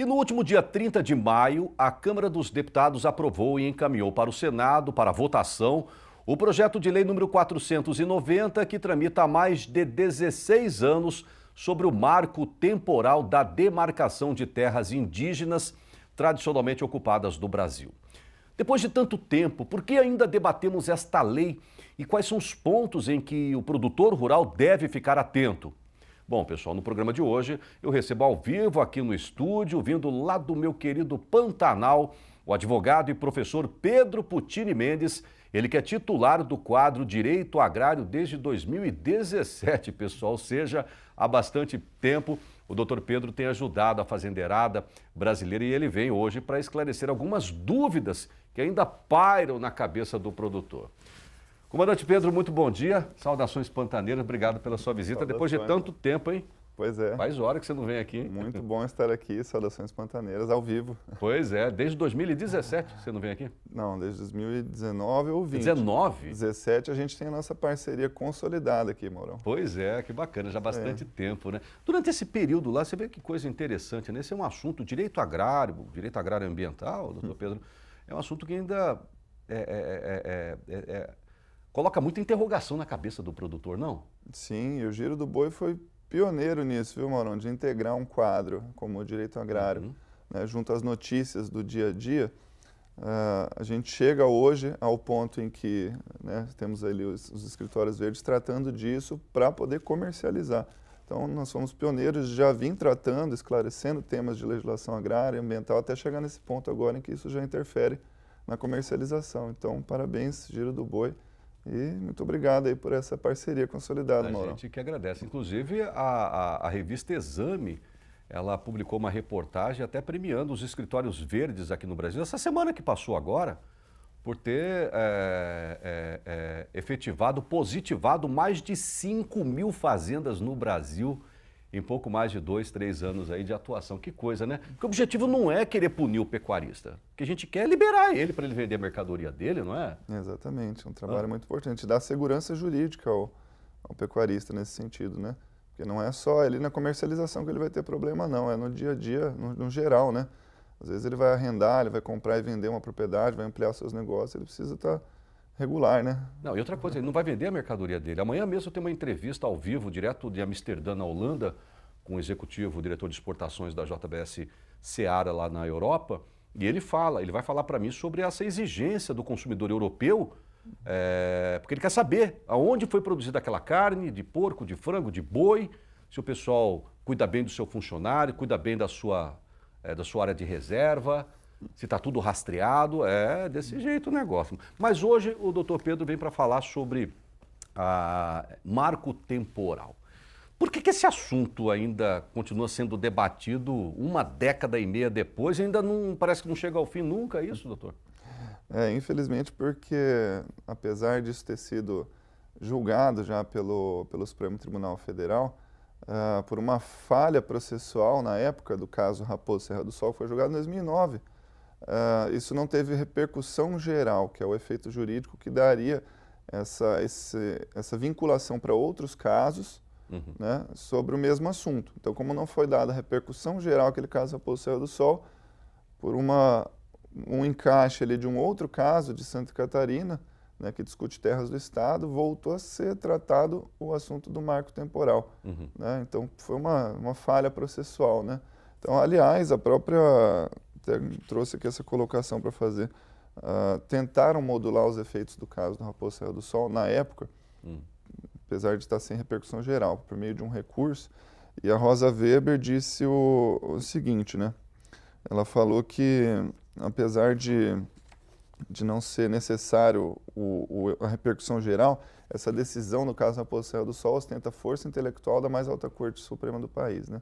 E no último dia 30 de maio, a Câmara dos Deputados aprovou e encaminhou para o Senado, para votação, o projeto de lei número 490, que tramita há mais de 16 anos sobre o marco temporal da demarcação de terras indígenas tradicionalmente ocupadas do Brasil. Depois de tanto tempo, por que ainda debatemos esta lei e quais são os pontos em que o produtor rural deve ficar atento? Bom, pessoal, no programa de hoje eu recebo ao vivo aqui no estúdio, vindo lá do meu querido Pantanal, o advogado e professor Pedro Putini Mendes, ele que é titular do quadro Direito Agrário desde 2017, pessoal, ou seja, há bastante tempo. O doutor Pedro tem ajudado a fazendeirada brasileira e ele vem hoje para esclarecer algumas dúvidas que ainda pairam na cabeça do produtor. Comandante Pedro, muito bom dia. Saudações pantaneiras, obrigado pela sua visita. Depois de tanto tempo, hein? Pois é. Faz hora que você não vem aqui. Muito bom estar aqui, Saudações Pantaneiras, ao vivo. Pois é, desde 2017 você não vem aqui? Não, desde 2019 ou 20. 19? 17 a gente tem a nossa parceria consolidada aqui, Maurão. Pois é, que bacana, já há bastante tempo, né? Durante esse período lá, você vê que coisa interessante, né? Esse é um assunto, direito agrário ambiental, doutor Pedro, é um assunto que ainda coloca muita interrogação na cabeça do produtor, não? Sim, e o Giro do Boi foi pioneiro nisso, viu, Maurão? De integrar um quadro como o direito agrário, né, junto às notícias do dia a dia. A gente chega hoje ao ponto em que, né, temos ali os escritórios verdes tratando disso para poder comercializar. Então, nós somos pioneiros, já vim tratando, esclarecendo temas de legislação agrária e ambiental, até chegar nesse ponto agora em que isso já interfere na comercialização. Então, parabéns, Giro do Boi. E muito obrigado aí por essa parceria consolidada, Maurão. A gente que agradece. Inclusive, a revista Exame, ela publicou uma reportagem até premiando os escritórios verdes aqui no Brasil. Essa semana que passou agora, por ter efetivado, positivado mais de 5.000 fazendas no Brasil em pouco mais de 2, 3 anos aí de atuação. Que coisa, né? Porque o objetivo não é querer punir o pecuarista. O que a gente quer é liberar ele para ele vender a mercadoria dele, não é? Exatamente, um trabalho muito importante. Dar segurança jurídica ao pecuarista nesse sentido, né? Porque não é só ali na comercialização que ele vai ter problema, não. É no dia a dia, no geral, né? Às vezes ele vai arrendar, ele vai comprar e vender uma propriedade, vai ampliar seus negócios, ele precisa estar regular, né? Não, e outra coisa, ele não vai vender a mercadoria dele. Amanhã mesmo eu tenho uma entrevista ao vivo, direto de Amsterdã, na Holanda, com o executivo, o diretor de exportações da JBS Seara lá na Europa, e ele vai falar para mim sobre essa exigência do consumidor europeu, porque ele quer saber aonde foi produzida aquela carne, de porco, de frango, de boi, se o pessoal cuida bem do seu funcionário, cuida bem da sua área de reserva, se está tudo rastreado, é desse jeito o negócio. Mas hoje o doutor Pedro vem para falar sobre marco temporal. Por que esse assunto ainda continua sendo debatido uma década e meia depois e ainda não parece que não chega ao fim nunca, é isso, doutor? Infelizmente, porque apesar disso ter sido julgado já pelo Supremo Tribunal Federal, por uma falha processual na época do caso Raposo Serra do Sol, que foi julgado em 2009, isso não teve repercussão geral, que é o efeito jurídico que daria essa vinculação para outros casos, né, sobre o mesmo assunto. Então, como não foi dada a repercussão geral aquele caso Raposo Serra do Sol, por um encaixe ali de um outro caso de Santa Catarina, né, que discute terras do Estado, voltou a ser tratado o assunto do marco temporal. Né? Então, foi uma falha processual. Né? Então, aliás, a própria... trouxe aqui essa colocação para fazer. Tentaram modular os efeitos do caso do Raposo Serra do Sol na época, apesar de estar sem repercussão geral, por meio de um recurso. E a Rosa Weber disse o seguinte, né? Ela falou que, apesar de não ser necessário a repercussão geral, essa decisão, no caso do Raposo Serra do Sol, ostenta a força intelectual da mais alta Corte Suprema do país, né?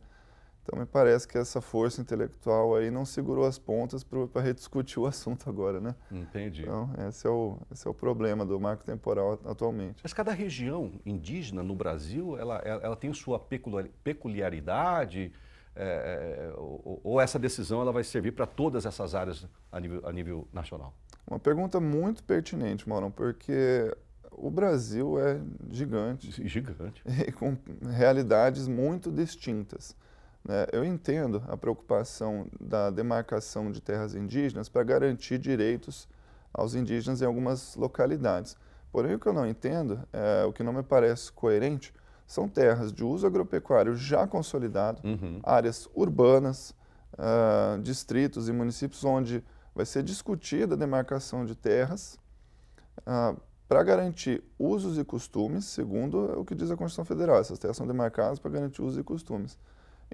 Então, me parece que essa força intelectual aí não segurou as pontas para rediscutir o assunto agora, né? Entendi. Então, esse é o problema do marco temporal atualmente. Mas cada região indígena no Brasil, ela tem sua peculiaridade, ou essa decisão ela vai servir para todas essas áreas a nível nacional? Uma pergunta muito pertinente, Maurão, porque o Brasil é gigante. Gigante. E com realidades muito distintas. né, eu entendo a preocupação da demarcação de terras indígenas para garantir direitos aos indígenas em algumas localidades. Porém, o que eu não entendo, o que não me parece coerente, são terras de uso agropecuário já consolidado, áreas urbanas, distritos e municípios onde vai ser discutida a demarcação de terras para garantir usos e costumes, segundo o que diz a Constituição Federal. Essas terras são demarcadas para garantir usos e costumes,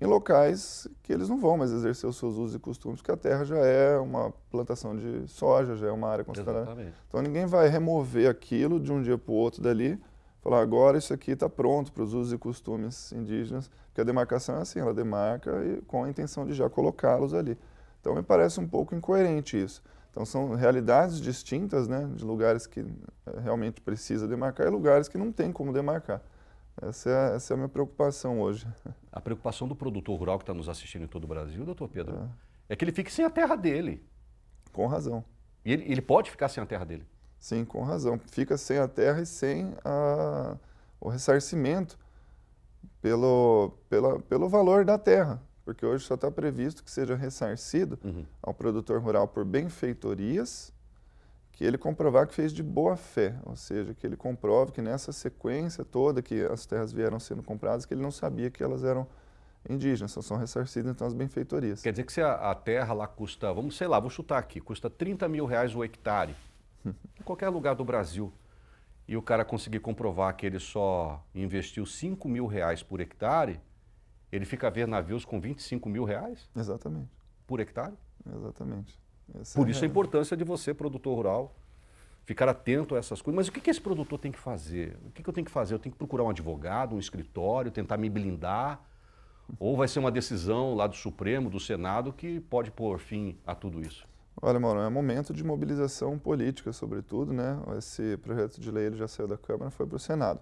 em locais que eles não vão mais exercer os seus usos e costumes, porque a terra já é uma plantação de soja, já é uma área considerada. Exatamente. Então ninguém vai remover aquilo de um dia para o outro dali, falar agora isso aqui está pronto para os usos e costumes indígenas, porque a demarcação é assim, ela demarca com a intenção de já colocá-los ali. Então me parece um pouco incoerente isso. Então são realidades distintas, né, de lugares que realmente precisa demarcar e lugares que não tem como demarcar. Essa é a minha preocupação hoje. A preocupação do produtor rural que está nos assistindo em todo o Brasil, doutor Pedro, é que ele fique sem a terra dele. Com razão. E ele pode ficar sem a terra dele. Sim, com razão. Fica sem a terra e sem o ressarcimento pelo valor da terra. Porque hoje só está previsto que seja ressarcido ao produtor rural por benfeitorias que ele comprovar que fez de boa fé, ou seja, que ele comprove que nessa sequência toda que as terras vieram sendo compradas, que ele não sabia que elas eram indígenas, são ressarcidas então as benfeitorias. Quer dizer que se a terra lá custa, sei lá, vou chutar aqui, custa R$30 mil o hectare, em qualquer lugar do Brasil, e o cara conseguir comprovar que ele só investiu R$5 mil por hectare, ele fica a ver navios com R$25 mil Exatamente. por hectare? Exatamente. Por isso a importância de você, produtor rural, ficar atento a essas coisas. Mas o que esse produtor tem que fazer? O que eu tenho que fazer? Eu tenho que procurar um advogado, um escritório, tentar me blindar? Ou vai ser uma decisão lá do Supremo, do Senado, que pode pôr fim a tudo isso? Olha, Mauro, é momento de mobilização política, sobretudo, né? Esse projeto de lei ele já saiu da Câmara, foi para o Senado.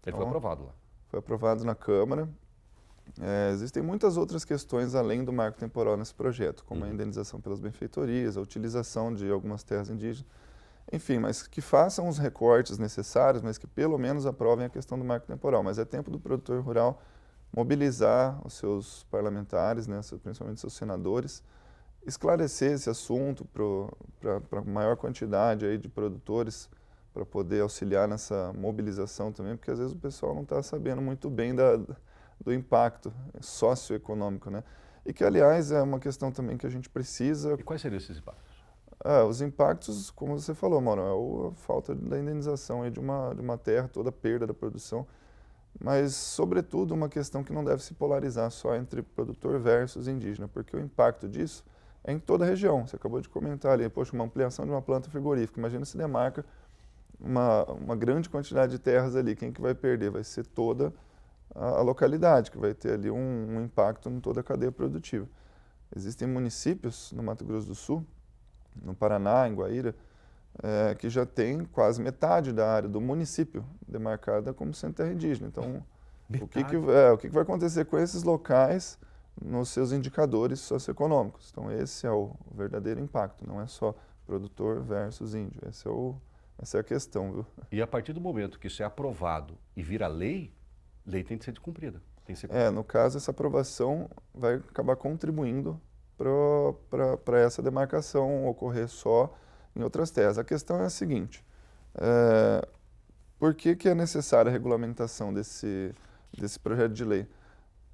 Ele foi aprovado lá. Foi aprovado na Câmara. Existem muitas outras questões além do marco temporal nesse projeto, como a indenização pelas benfeitorias, a utilização de algumas terras indígenas, enfim, mas que façam os recortes necessários, mas que pelo menos aprovem a questão do marco temporal. Mas é tempo do produtor rural mobilizar os seus parlamentares, né, principalmente seus senadores, esclarecer esse assunto para maior quantidade aí de produtores, para poder auxiliar nessa mobilização também, porque às vezes o pessoal não está sabendo muito bem do impacto socioeconômico, né? E que, aliás, é uma questão também que a gente precisa... E quais seriam esses impactos? Os impactos, como você falou, Mauro, é a falta da indenização aí de uma terra, toda a perda da produção, mas, sobretudo, uma questão que não deve se polarizar só entre produtor versus indígena, porque o impacto disso é em toda a região. Você acabou de comentar ali, poxa, uma ampliação de uma planta frigorífica, imagina se demarca uma grande quantidade de terras ali, quem que vai perder? Vai ser toda a localidade, que vai ter ali um impacto em toda a cadeia produtiva. Existem municípios no Mato Grosso do Sul, no Paraná, em Guaíra, que já tem quase metade da área do município demarcada como sendo terra indígena. Então, o que vai acontecer com esses locais nos seus indicadores socioeconômicos? Então, esse é o verdadeiro impacto, não é só produtor versus índio. Essa é a questão, viu? E a partir do momento que isso é aprovado e vira lei tem que ser cumprida. No caso, essa aprovação vai acabar contribuindo para essa demarcação ocorrer só em outras terras. A questão é a seguinte, por que é necessária a regulamentação desse projeto de lei?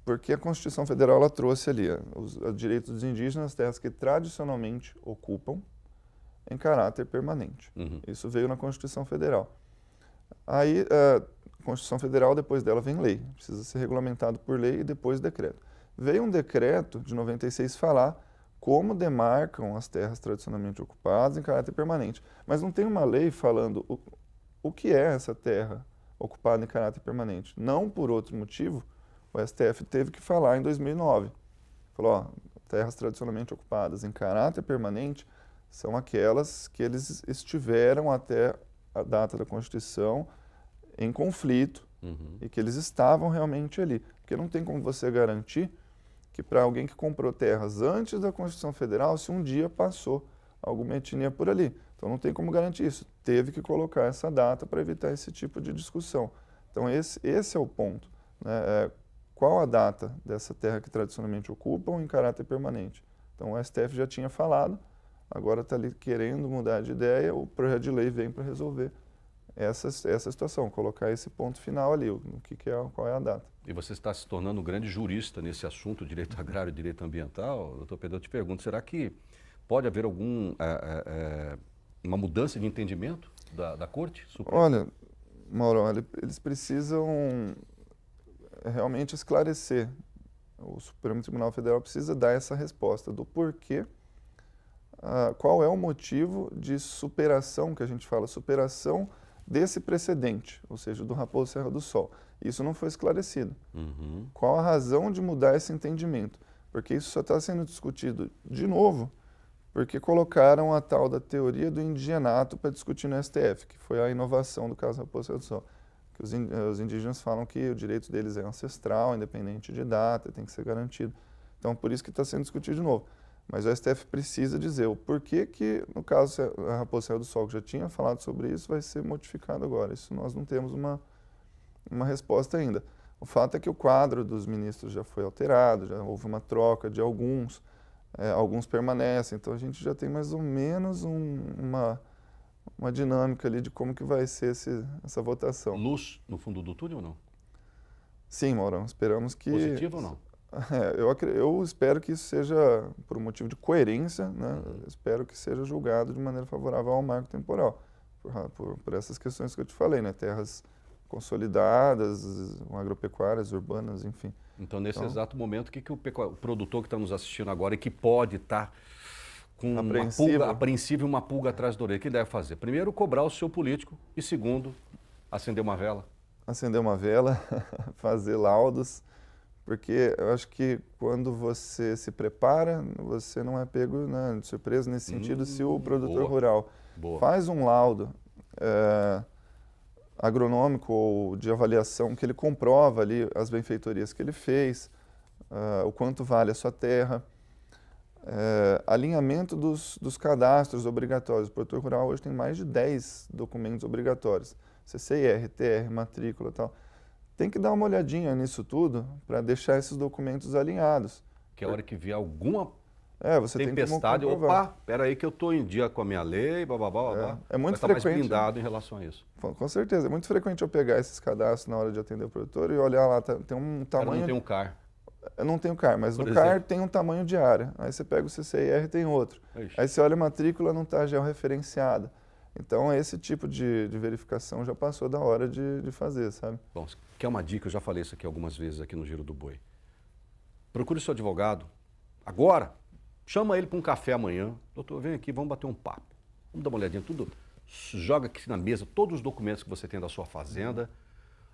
Porque a Constituição Federal ela trouxe ali os direitos dos indígenas nas terras que tradicionalmente ocupam em caráter permanente. Isso veio na Constituição Federal. Aí, a Constituição Federal, depois dela vem lei, precisa ser regulamentado por lei e depois decreto. Veio um decreto de 96 falar como demarcam as terras tradicionalmente ocupadas em caráter permanente, mas não tem uma lei falando o que é essa terra ocupada em caráter permanente. Não por outro motivo, o STF teve que falar em 2009. Falou, terras tradicionalmente ocupadas em caráter permanente são aquelas que eles estiveram até a data da Constituição em conflito e que eles estavam realmente ali. Porque não tem como você garantir que para alguém que comprou terras antes da Constituição Federal, se um dia passou alguma etnia por ali. Então não tem como garantir isso. Teve que colocar essa data para evitar esse tipo de discussão. Então esse é o ponto, né? qual a data dessa terra que tradicionalmente ocupam em caráter permanente. Então o STF já tinha falado, agora está ali querendo mudar de ideia, o projeto de lei vem para resolver essa situação, colocar esse ponto final ali, qual é a data. E você está se tornando um grande jurista nesse assunto, direito agrário e direito ambiental. Doutor Pedro, eu te pergunto, será que pode haver uma mudança de entendimento da Corte Suprema? Olha, Mauro, eles precisam realmente esclarecer. O Supremo Tribunal Federal precisa dar essa resposta do porquê, qual é o motivo de superação, que a gente fala, superação desse precedente, ou seja, do Raposo Serra do Sol. Isso não foi esclarecido. Uhum. Qual a razão de mudar esse entendimento? Porque isso só está sendo discutido de novo porque colocaram a tal da teoria do indigenato para discutir no STF, que foi a inovação do caso Raposo Serra do Sol. Que os indígenas falam que o direito deles é ancestral, independente de data, tem que ser garantido. Então, por isso que está sendo discutido de novo. Mas o STF precisa dizer o porquê que, no caso a Raposo Serra do Sol, que já tinha falado sobre isso, vai ser modificado agora. Isso nós não temos uma resposta ainda. O fato é que o quadro dos ministros já foi alterado, já houve uma troca de alguns, alguns permanecem, então a gente já tem mais ou menos uma dinâmica ali de como que vai ser essa votação. Luz no fundo do túnel ou não? Sim, Maurão, esperamos que... Positivo ou não? Eu espero que isso seja, por um motivo de coerência, né? Espero que seja julgado de maneira favorável ao marco temporal, por essas questões que eu te falei, né? Terras consolidadas, agropecuárias, urbanas, enfim. Então, nesse exato momento, o que o produtor que está nos assistindo agora e que pode estar com apreensivo e uma pulga atrás da orelha, o que ele deve fazer? Primeiro, cobrar o seu político e, segundo, acender uma vela. Acender uma vela, fazer laudos, porque eu acho que quando você se prepara, você não é pego, né, de surpresa nesse sentido, se o produtor rural faz um laudo agronômico ou de avaliação que ele comprova ali as benfeitorias que ele fez, o quanto vale a sua terra, alinhamento dos cadastros obrigatórios. O produtor rural hoje tem mais de 10 documentos obrigatórios, CCIR, TR, matrícula e tal. Tem que dar uma olhadinha nisso tudo para deixar esses documentos alinhados. Que a hora que vier alguma você tempestade, tem que comprovar. opa, espera aí que eu estou em dia com a minha lei, bababá. É muito vai estar frequente. mais blindado em relação a isso. Com certeza. É muito frequente eu pegar esses cadastros na hora de atender o produtor e olhar lá, tem um tamanho... Não tem um CAR. Eu não tenho CAR, mas no CAR tem um tamanho de área. Aí você pega o CCIR e tem outro. Ixi. Aí você olha a matrícula, não está georreferenciada. Então, esse tipo de verificação já passou da hora de fazer, sabe? Bom, quer uma dica? Eu já falei isso aqui algumas vezes aqui no Giro do Boi. Procure seu advogado agora. Chama ele para um café amanhã. Doutor, vem aqui, vamos bater um papo. Vamos dar uma olhadinha, tudo. Joga aqui na mesa todos os documentos que você tem da sua fazenda.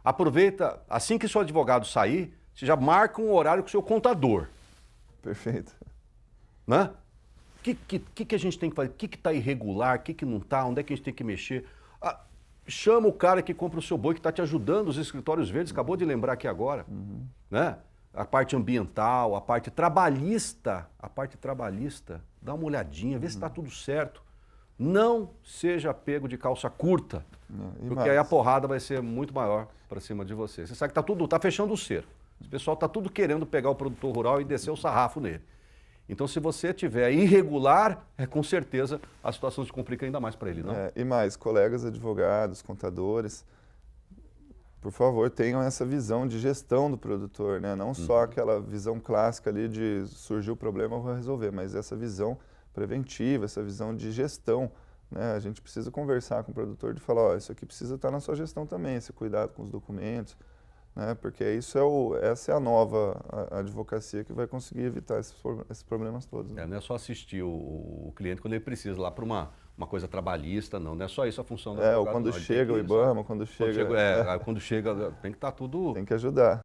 Aproveita, assim que seu advogado sair, você já marca um horário com o seu contador. Perfeito. Né? O que a gente tem que fazer? O que está irregular? O que não está? Onde é que a gente tem que mexer? Chama o cara que compra o seu boi, que está te ajudando, os escritórios verdes, acabou de lembrar aqui agora. Né? A parte ambiental, a parte trabalhista, dá uma olhadinha, vê se está tudo certo. Não seja pego de calça curta, porque aí a porrada vai ser muito maior para cima de você. Você sabe que está fechando o cerco. O pessoal está tudo querendo pegar o produtor rural e descer o sarrafo nele. Então, se você tiver irregular, com certeza a situação se complica ainda mais para ele, não? E mais, colegas advogados, contadores, por favor, tenham essa visão de gestão do produtor, né? Não só aquela visão clássica ali de surgiu o problema, eu vou resolver, mas essa visão preventiva, essa visão de gestão, né? A gente precisa conversar com o produtor de falar, isso aqui precisa estar na sua gestão também, esse cuidado com os documentos, né? Porque essa é a nova advocacia que vai conseguir evitar esses problemas todos. Né? Não é só assistir o cliente quando ele precisa lá para uma coisa trabalhista, não é só isso a função do advogado. Ou quando chega o IBAMA, quando chega Quando chega tem que estar tudo... Tem que ajudar.